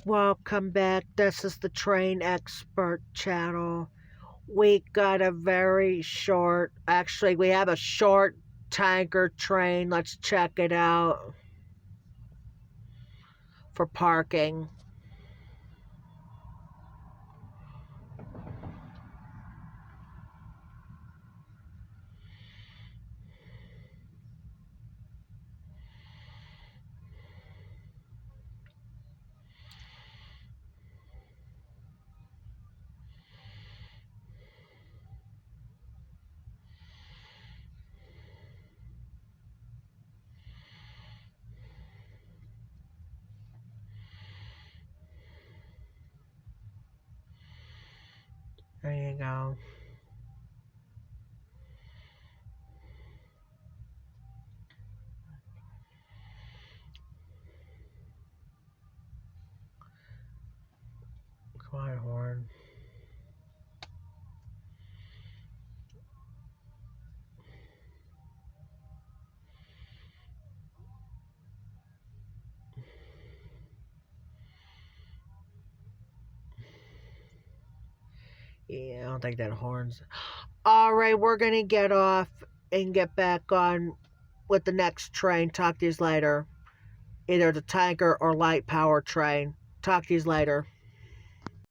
Welcome back. This is the Train Expert channel. We got a very short, actually, we have a short tanker train. Let's check it out for parking. There you go. Come on, horn. Yeah, I don't think that horns. Alright, we're gonna get off and get back on with the next train. Talk to you later. Either the tanker or light power train. Talk to you later.